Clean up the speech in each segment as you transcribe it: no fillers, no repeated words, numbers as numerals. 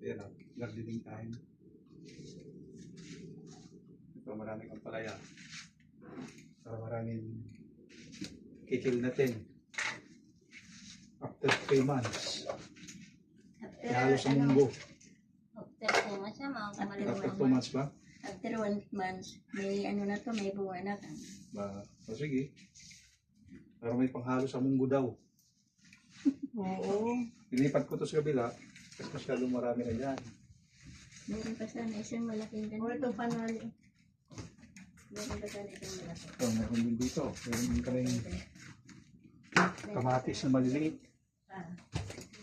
Ayan o, gardening time. Ito, maraming ang palaya. Para maraming kikil natin. After 3 months. Halos sa munggo. After 2 months, After 2 months ba? After 1 month, may ano na to, may bunga na ka. Ba, o sige. Pero may panghalo sa munggo daw. Oo. Ilipat ko to sa kabila. Kasi masyadong marami na dyan. Meron pa sana isang malaking ganun. O, ito panali. Meron pa sana isang malaki. Ito, meron din dito. Meron din kami kamatis na maliliit.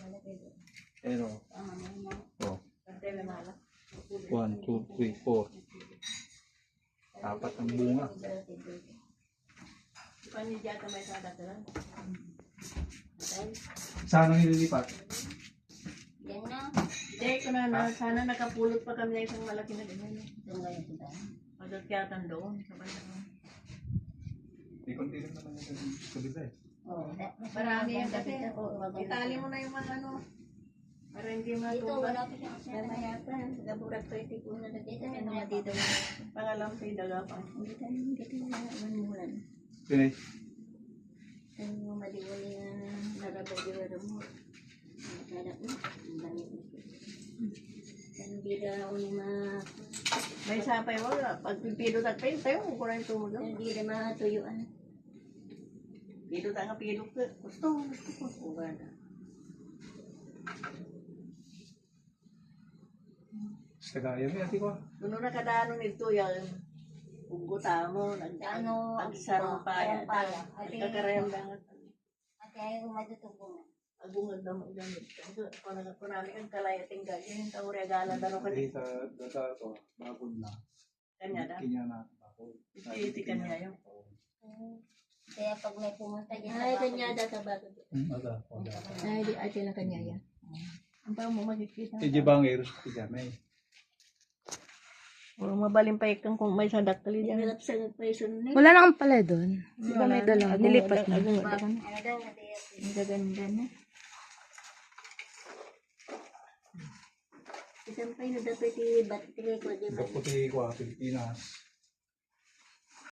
Malaki doon. Ayan o. O. 1, 2, 3, 4. 4 ang bunga. Panidya ka may sadakalan. Saan ang nililipat? Yan na. Hindi ko na, sana nakapulot pa kami na isang malaki na ganyan. Itong ngayon kita. Magagyatan doon. May konti lang naman yung kabila eh. Oo. Marami yan kasi. Itali mo na yung mga ano. Para hindi matuba. Dito wala pa siya. Kamayapan. Gaburat ko iti ko na nakita. Ano nga dito. Pangalam sa idaga pa. Hindi tayo manulan. Pinay. Ano maliwali na narabaw-diwara mo. Hanap mo. Ang dami mo. Hindi daw na May sapay mo, pag pipido at pain, tayo kung kurang tumugaw. hindi na matuyuan. Pido tayo nga pido ka. Gusto ko. Uga na. Sa gaya mo yati ko. Doon na kadano nito yung uguta mo, nagsarong paya. Nagkakarayang dangat. At ay umadutubong. Agungad na mo ganit. Kung nami kang kalayating ganyan, yung regala daro ka Hindi dito. sa ito, bagod na. Kanya da. Kinya na bagod. Iti kanya yun. Kaya pag may pumunta dyan Ay, kanya da sa bago. Ay, di ate lang kanya yan. Ang pa mo makikita. Hindi ba ang eros ko dyan eh? O mabalimpay kang kung may sadak tali dyan. Hirap sa nagpaisun na. Wala nang pala doon. Di ba may dalawa? Nilipat na. Agungad na. Ano daw na diyan? Ang gaganda na. Isang pa yun na dapat ba't ko di ba? Kaputi ko Pilipinas.